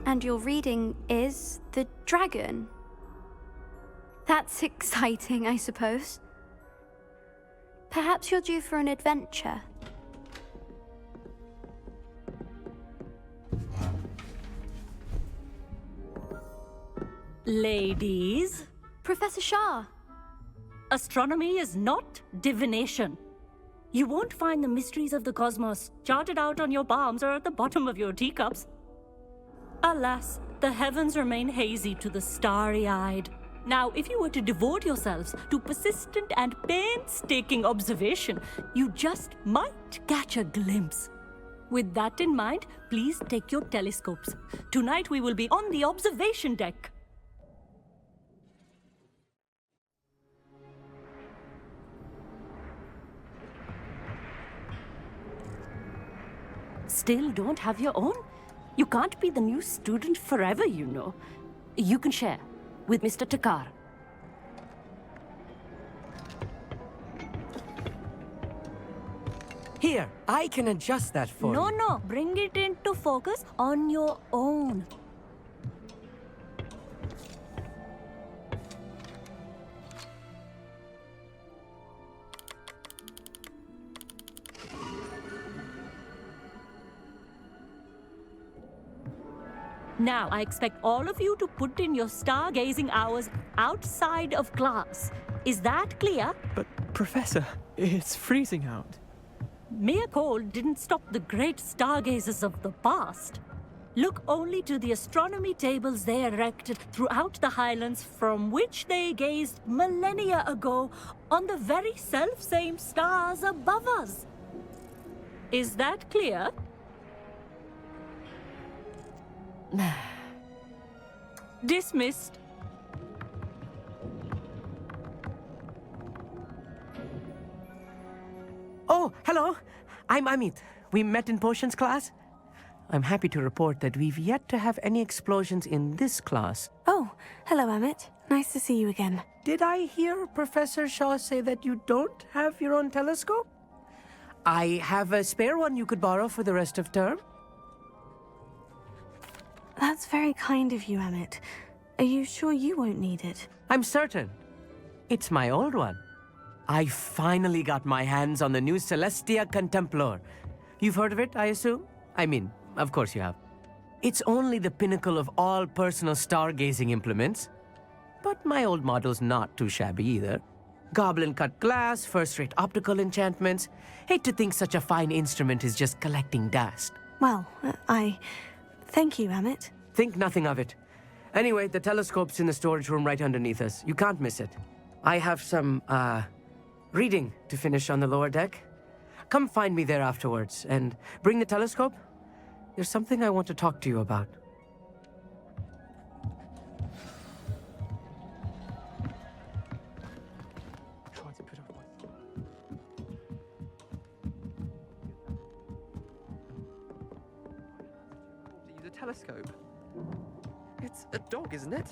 And your reading is the dragon. That's exciting, I suppose. Perhaps you're due for an adventure. Ladies, Professor Shah. astronomy is not divination. You won't find the mysteries of the cosmos charted out on your palms or at the bottom of your teacups. Alas, the heavens remain hazy to the starry-eyed. Now, if you were to devote yourselves to persistent and painstaking observation, you just might catch a glimpse. With that in mind, please take your telescopes. Tonight we will be on the observation deck. Still don't have your own? You can't be the new student forever, you know. You can share with Mr. Takar. Here, I can adjust that for you. No, bring it into focus on your own. Now, I expect all of you to put in your stargazing hours outside of class. Is that clear? But, Professor, it's freezing out. Mere cold didn't stop the great stargazers of the past. Look only to the astronomy tables they erected throughout the highlands from which they gazed millennia ago on the very self-same stars above us. Is that clear? Dismissed. Oh, hello. I'm Amit. We met in potions class. I'm happy to report that we've yet to have any explosions in this class. Oh, hello, Amit. Nice to see you again. Did I hear Professor Shaw say that you don't have your own telescope? I have a spare one you could borrow for the rest of term. That's very kind of you, Amit. Are you sure you won't need it? I'm certain. It's my old one. I finally got my hands on the new Celestia Contemplor. You've heard of it, I assume? I mean, of course you have. It's only the pinnacle of all personal stargazing implements. But my old model's not too shabby either. Goblin-cut glass, first-rate optical enchantments. Hate to think such a fine instrument is just collecting dust. Well, thank you, Amit. Think nothing of it. Anyway, the telescope's in the storage room right underneath us. You can't miss it. I have some, reading to finish on the lower deck. Come find me there afterwards, and bring the telescope. There's something I want to talk to you about. Try to put up to use a telescope. It's a dog, isn't it?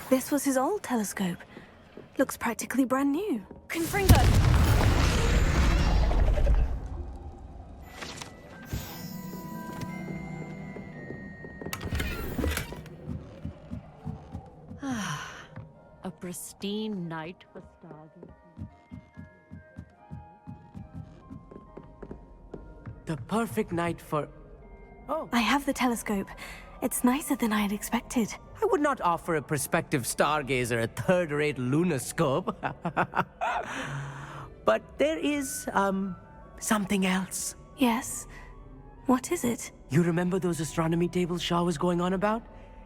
This was his old telescope. Looks practically brand new. Confringo! A pristine night for stargazing. The perfect night for... Oh, I have the telescope. It's nicer than I had expected. I would not offer a prospective stargazer a third-rate lunoscope. But there is, something else. Yes? What is it? You remember those astronomy tables Shaw was going on about?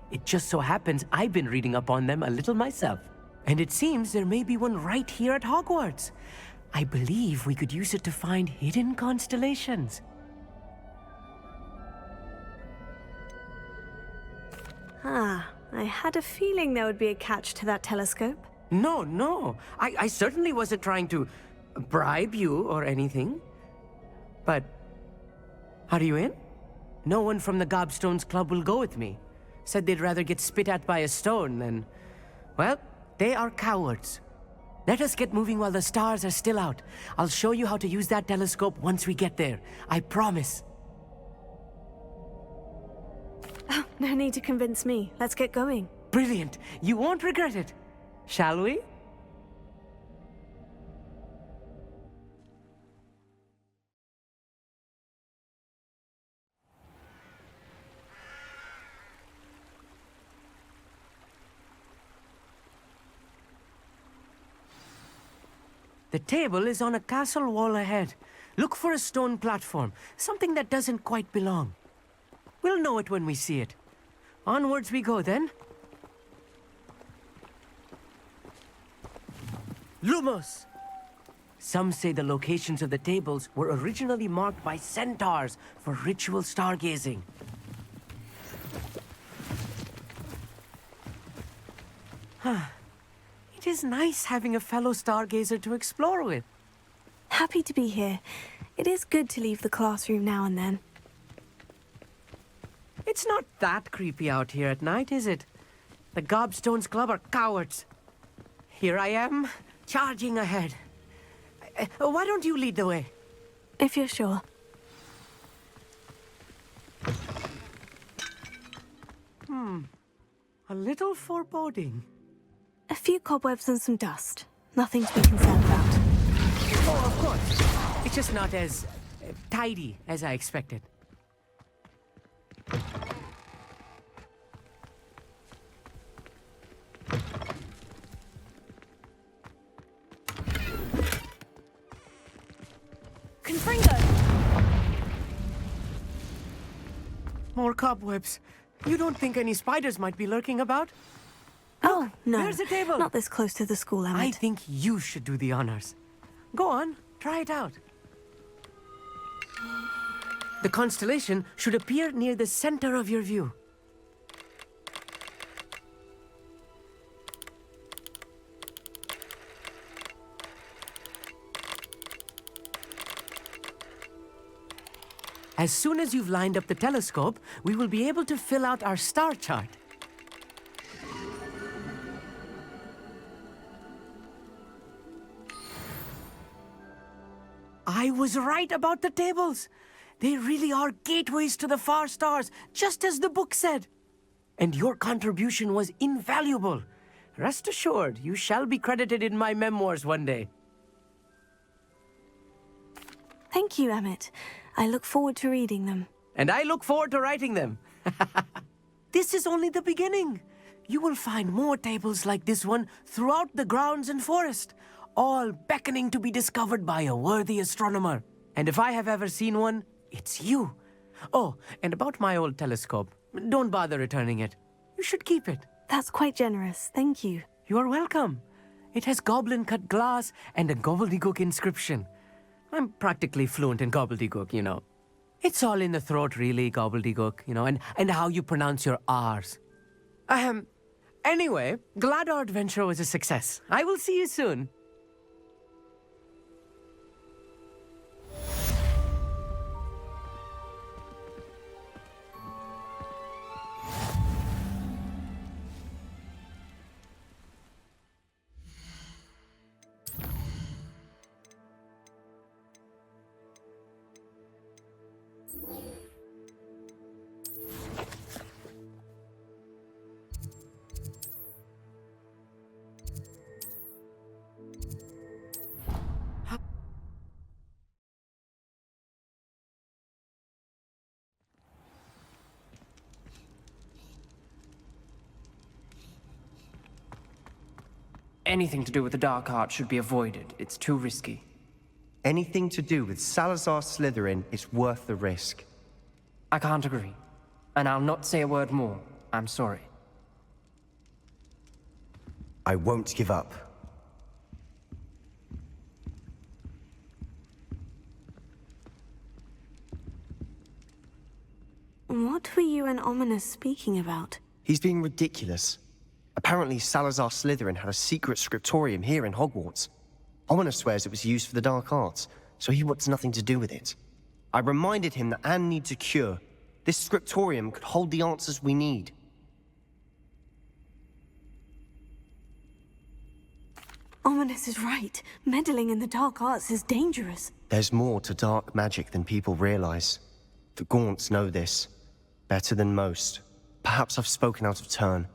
It just so happens I've been reading up on them a little myself. And it seems there may be one right here at Hogwarts. I believe we could use it to find hidden constellations. Ah, I had a feeling there would be a catch to that telescope. No. I certainly wasn't trying to bribe you or anything. But, are you in? No one from the Gobstones Club will go with me. Said they'd rather get spit at by a stone than... Well, they are cowards. Let us get moving while the stars are still out. I'll show you how to use that telescope once we get there. I promise. No need to convince me. Let's get going. Brilliant. You won't regret it. Shall we? The table is on a castle wall ahead. Look for a stone platform, something that doesn't quite belong. We'll know it when we see it. Onwards we go, then. Lumos! Some say the locations of the tables were originally marked by centaurs for ritual stargazing. It is nice having a fellow stargazer to explore with. Happy to be here. It is good to leave the classroom now and then. It's not that creepy out here at night, is it? The Gobstones Club are cowards. Here I am, charging ahead. Why don't you lead the way? If you're sure. A little foreboding. A few cobwebs and some dust. Nothing to be concerned about. Oh, of course. It's just not as tidy as I expected. Confringo! More cobwebs. You don't think any spiders might be lurking about? Oh, no. there's the table. Not this close to the school, I Emmett. think you should do the honors. Go on, try it out. The constellation should appear near the center of your view. As soon as you've lined up the telescope, we will be able to fill out our star chart. I was right about the tables. They really are gateways to the far stars, just as the book said. And your contribution was invaluable. Rest assured, you shall be credited in my memoirs one day. Thank you, Emmett. I look forward to reading them. And I look forward to writing them. This is only the beginning. You will find more tables like this one throughout the grounds and forest, all beckoning to be discovered by a worthy astronomer. And if I have ever seen one, it's you. Oh, and about my old telescope, don't bother returning it. You should keep it. That's quite generous. Thank you. You are welcome. It has goblin-cut glass and a gobbledygook inscription. I'm practically fluent in gobbledygook, you know. It's all in the throat, really, gobbledygook, you know, and how you pronounce your R's. Anyway, glad our adventure was a success. I will see you soon. Anything to do with the dark art should be avoided. It's too risky. Anything to do with Salazar Slytherin is worth the risk. I can't agree. And I'll not say a word more. I'm sorry. I won't give up. What were you and Ominous speaking about? He's being ridiculous. Apparently, Salazar Slytherin had a secret scriptorium here in Hogwarts. Ominous swears it was used for the dark arts, so he wants nothing to do with it. I reminded him that Anne needs a cure. This scriptorium could hold the answers we need. Ominous is right. Meddling in the dark arts is dangerous. There's more to dark magic than people realize. The Gaunts know this better than most. Perhaps I've spoken out of turn.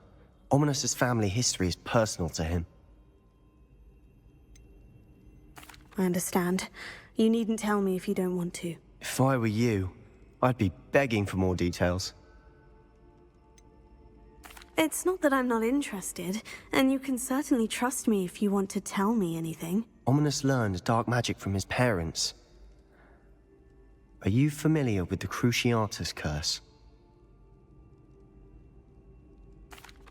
Ominous's family history is personal to him. I understand. You needn't tell me if you don't want to. If I were you, I'd be begging for more details. It's not that I'm not interested, and you can certainly trust me if you want to tell me anything. Ominous learned dark magic from his parents. Are you familiar with the Cruciatus curse?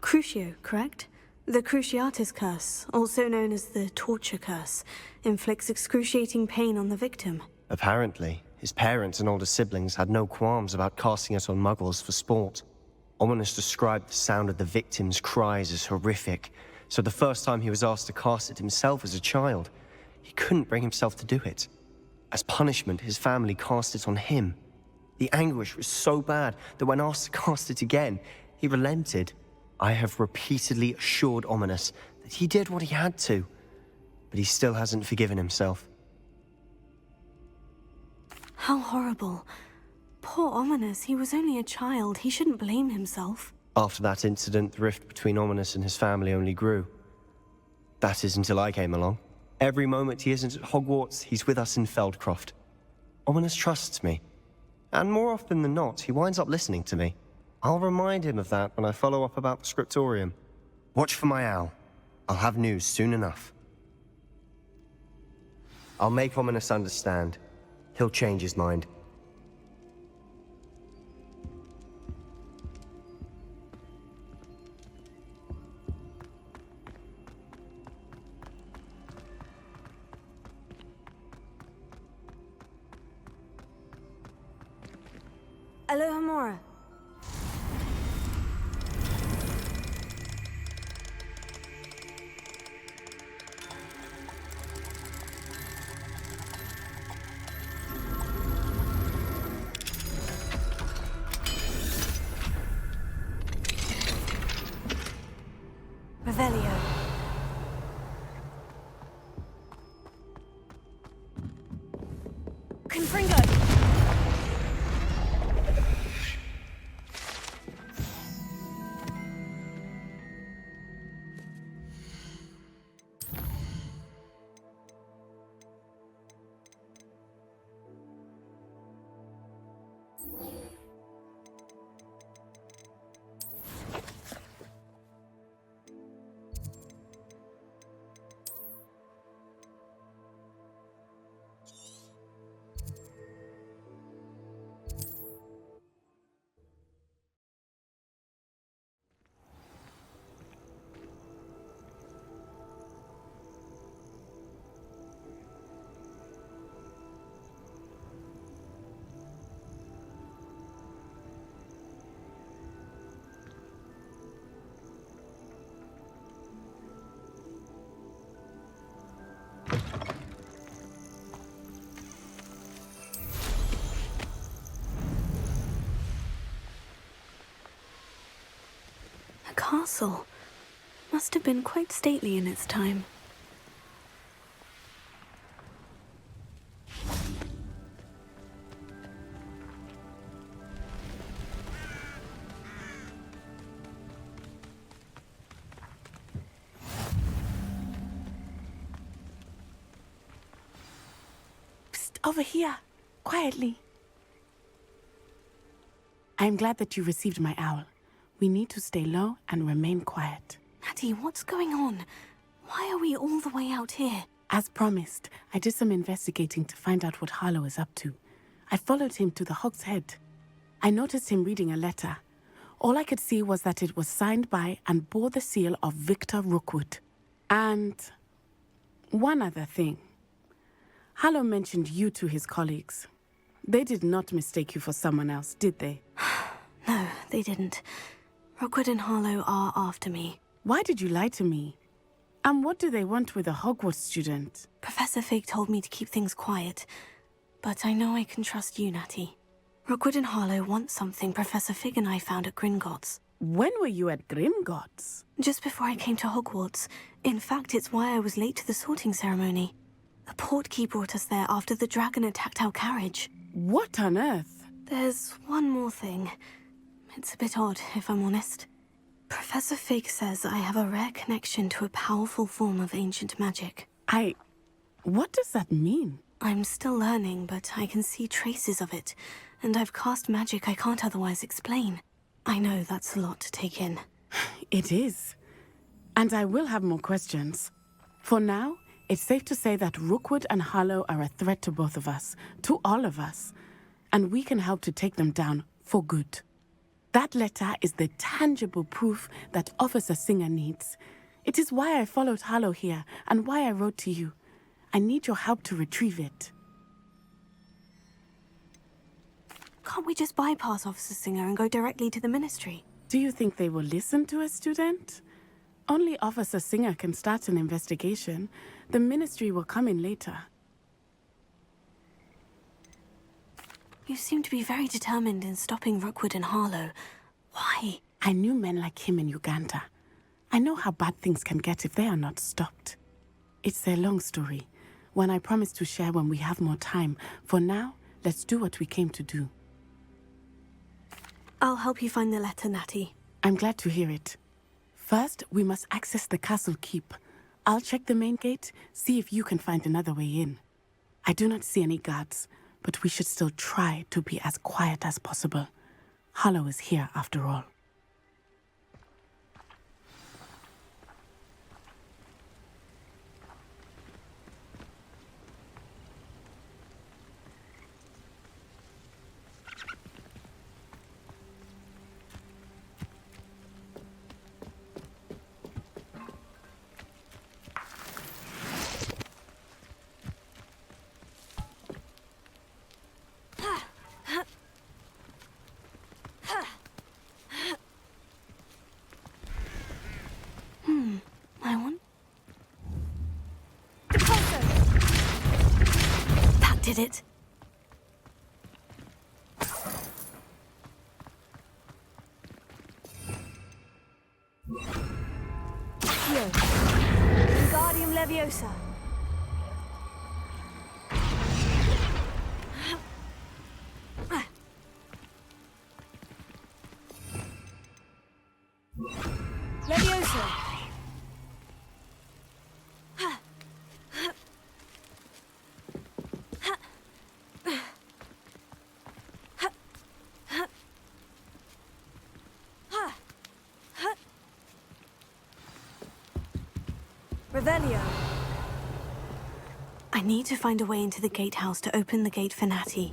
Crucio, correct? The Cruciatus curse, also known as the torture curse, inflicts excruciating pain on the victim. Apparently, his parents and older siblings had no qualms about casting it on muggles for sport. Ominous described the sound of the victim's cries as horrific, so the first time he was asked to cast it himself as a child, he couldn't bring himself to do it. As punishment, his family cast it on him. The anguish was so bad that when asked to cast it again, he relented. I have repeatedly assured Ominous that he did what he had to, but he still hasn't forgiven himself. How horrible. Poor Ominous, he was only a child. He shouldn't blame himself. After that incident, the rift between Ominous and his family only grew. That is until I came along. Every moment he isn't at Hogwarts, he's with us in Feldcroft. Ominous trusts me. And more often than not, he winds up listening to me. I'll remind him of that when I follow up about the scriptorium. Watch for my owl. I'll have news soon enough. I'll make Ominous understand. He'll change his mind. Aloha Mora. Revelio. Confringo. Castle. Must have been quite stately in its time. Psst, over here. Quietly. I'm glad that you received my owl. We need to stay low and remain quiet. Natty, what's going on? Why are we all the way out here? As promised, I did some investigating to find out what Harlow is up to. I followed him to the Hog's Head. I noticed him reading a letter. All I could see was that it was signed by and bore the seal of Victor Rookwood. And one other thing. Harlow mentioned you to his colleagues. They did not mistake you for someone else, did they? No, they didn't. Rookwood and Harlow are after me. Why did you lie to me? And what do they want with a Hogwarts student? Professor Fig told me to keep things quiet, but I know I can trust you, Natty. Rookwood and Harlow want something Professor Fig and I found at Gringotts. When were you at Grimgotts? Just before I came to Hogwarts. In fact, it's why I was late to the sorting ceremony. The portkey brought us there after the dragon attacked our carriage. What on earth? There's one more thing. It's a bit odd, if I'm honest. Professor Fig says I have a rare connection to a powerful form of ancient magic. What does that mean? I'm still learning, but I can see traces of it, and I've cast magic I can't otherwise explain. I know that's a lot to take in. It is. And I will have more questions. For now, it's safe to say that Rookwood and Harlow are a threat to both of us, to all of us. And we can help to take them down for good. That letter is the tangible proof that Officer Singer needs. It is why I followed Harlow here, and why I wrote to you. I need your help to retrieve it. Can't we just bypass Officer Singer and go directly to the Ministry? Do you think they will listen to a student? Only Officer Singer can start an investigation. The Ministry will come in later. You seem to be very determined in stopping Rookwood and Harlow. Why? I knew men like him in Uganda. I know how bad things can get if they are not stopped. It's a long story, one I promise to share when we have more time. For now, let's do what we came to do. I'll help you find the letter, Natty. I'm glad to hear it. First, we must access the castle keep. I'll check the main gate, see if you can find another way in. I do not see any guards, but we should still try to be as quiet as possible. Harlow is here after all. I want... That did it. Wingardium Leviosa. Leviosa. Revelio. I need to find a way into the gatehouse to open the gate for Natty.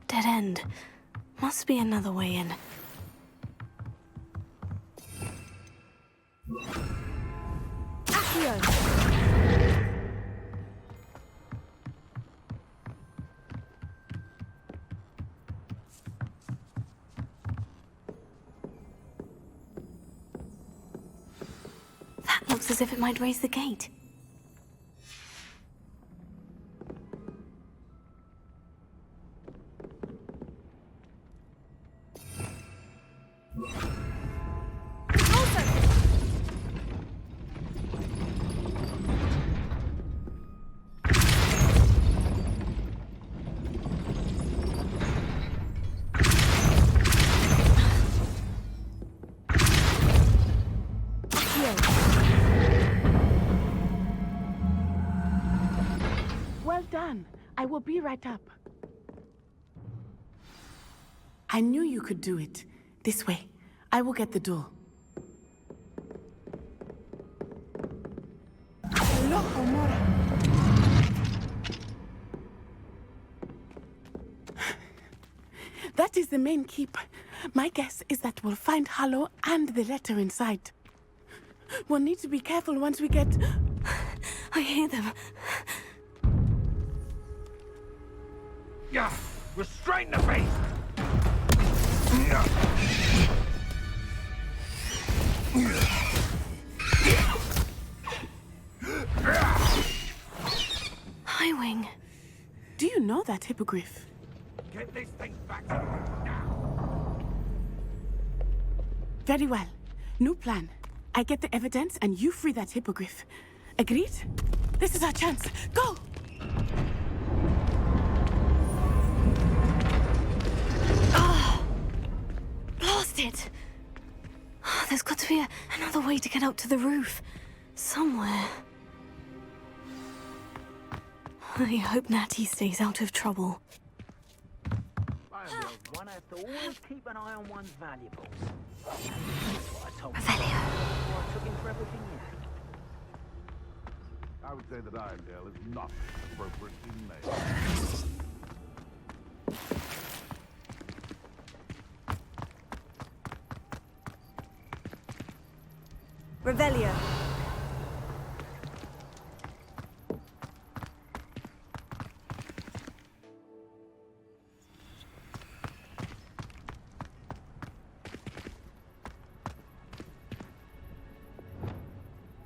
Dead end. Must be another way in. Accio. That looks as if it might raise the gate. Well done. I will be right up. I knew you could do it. This way. I will get the door. That is the main keep. My guess is that we'll find Harlow and the letter inside. We'll need to be careful once we get... I hear them. Yeah, restrain the beast! doing? Do you know that hippogriff? Get this thing back to me now. Very well. New plan. I get the evidence and you free that hippogriff. Agreed? This is our chance. Go! Blast it! There's got to be another way to get up to the roof. Somewhere. I hope Natty stays out of trouble. One has to always keep an eye on one's valuables. That's what I told you. Revelio. I took him for everything he had. I would say that Irondale is not appropriately made. Revelio.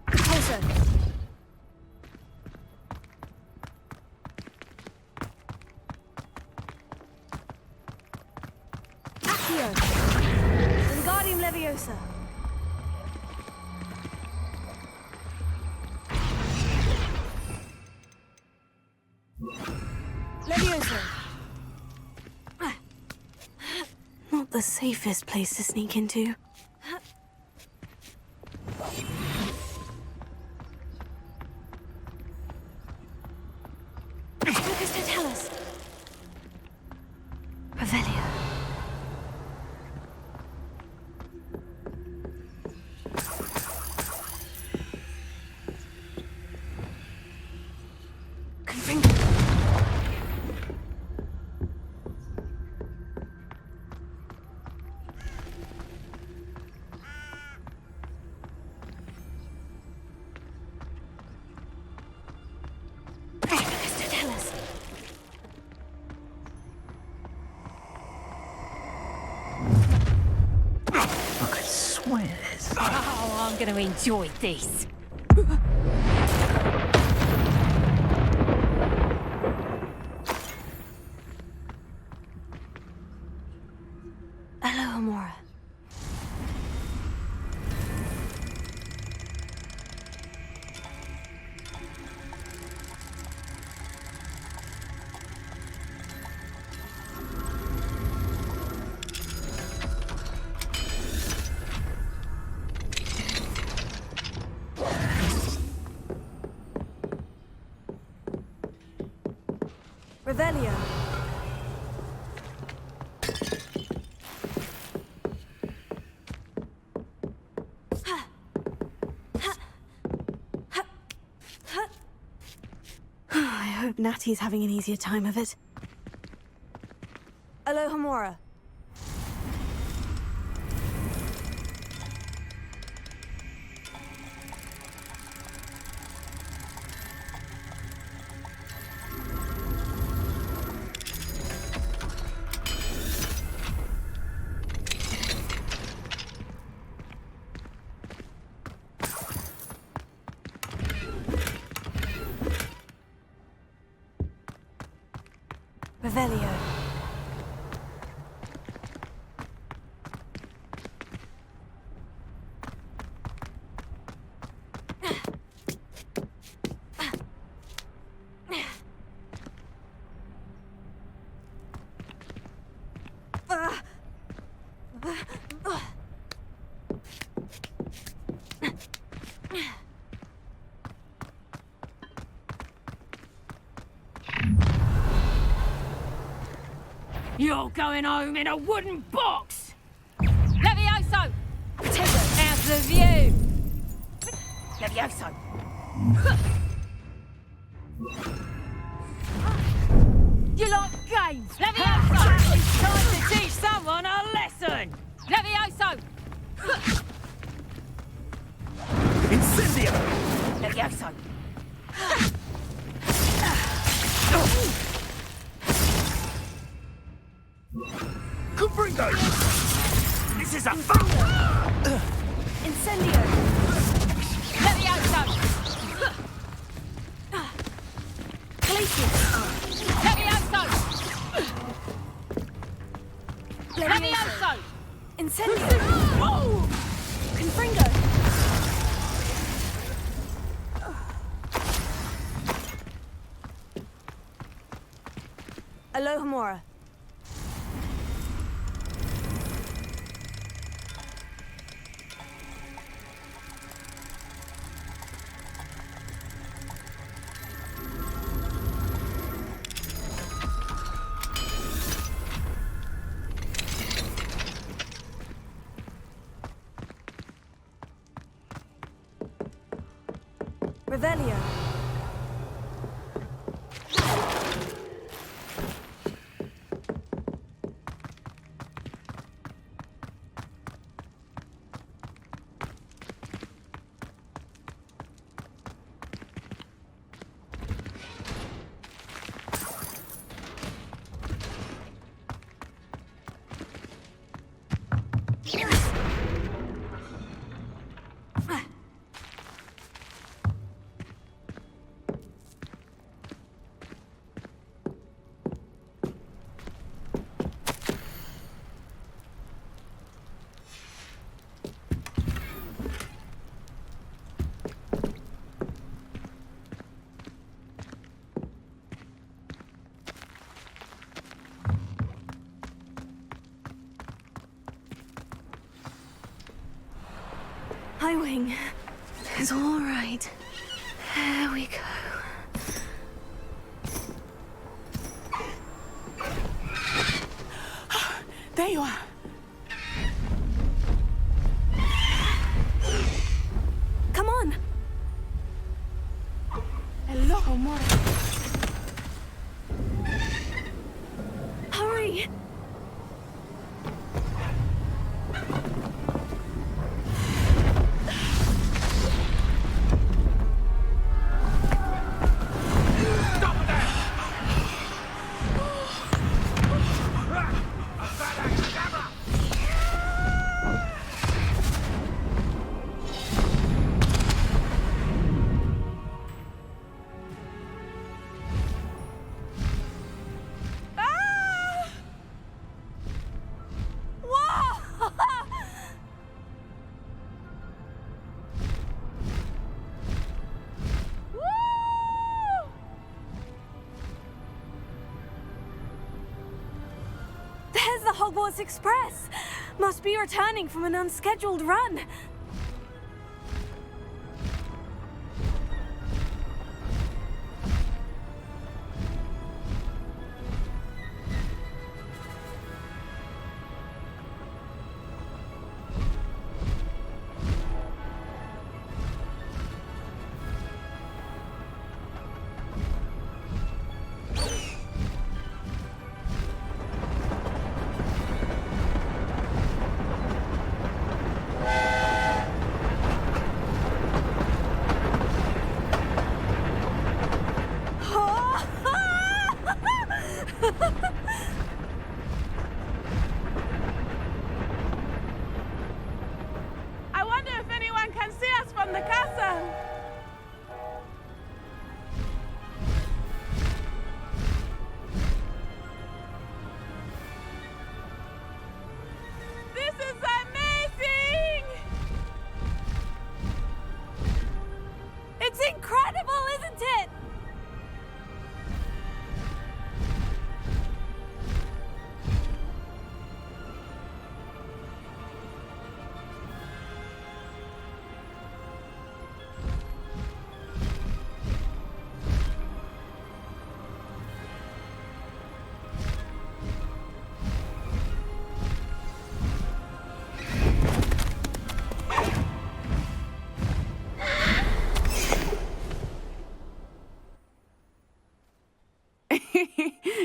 Pulso. Accio. Wingardium Leviosa. Leviosa. Not the safest place to sneak into. Lucas, don't tell us. Revelio. Confringo. Lucas, don't tell us. I could swear there's... Oh, I'm gonna enjoy this. Hello, Amora. Revelio. I hope Natty's having an easier time of it. Alohomora. Revelio. You're going home in a wooden box! Levioso! How's the view? Levioso! You like games? Levioso! It's time to teach someone a lesson! Levioso! Incendio! Levioso! Confringo! This is a foul! Incendio. Levioso! Glacius! Levioso! Levioso! Incendio! Confringo! Alohomora. Revelio. Highwing. It's all right. There we go. There you are. Come on. Hello, Mora. Hurry. There's the Hogwarts Express! Must be returning from an unscheduled run. I wonder if anyone can see us from the castle. This is amazing! It's incredible, isn't it?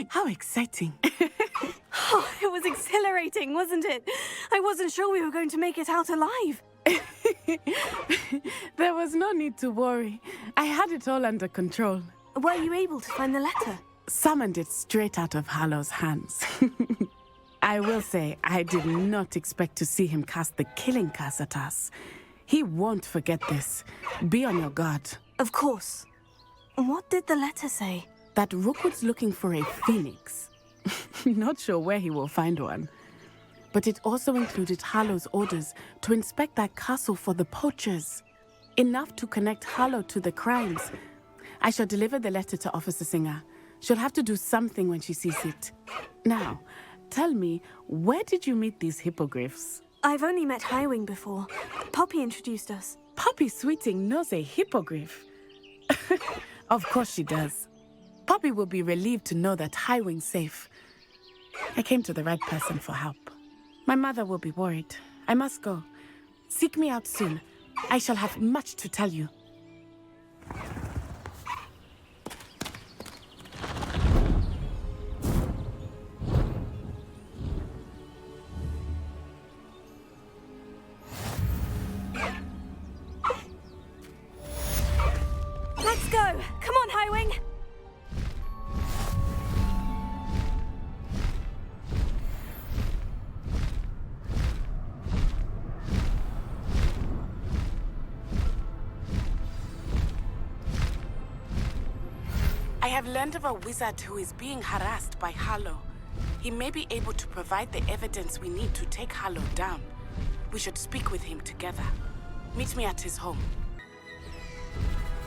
How exciting. Oh, it was exhilarating, wasn't it? I wasn't sure we were going to make it out alive. There was no need to worry. I had it all under control. Were you able to find the letter? Summoned it straight out of Harlow's hands. I will say, I did not expect to see him cast the killing curse at us. He won't forget this. Be on your guard. Of course. What did the letter say? that Rookwood's looking for a phoenix. Not sure where he will find one. But it also included Harlow's orders to inspect that castle for the poachers. Enough to connect Harlow to the crimes. I shall deliver the letter to Officer Singer. She'll have to do something when she sees it. Now, tell me, where did you meet these hippogriffs? I've only met Highwing before. Poppy introduced us. Poppy Sweeting knows a hippogriff. Of course she does. Poppy will be relieved to know that Highwing's safe. I came to the right person for help. My mother will be worried. I must go. Seek me out soon. I shall have much to tell you. Let's go! Come on, Highwing! I have learned of a wizard who is being harassed by Harlow. He may be able to provide the evidence we need to take Harlow down. We should speak with him together. Meet me at his home.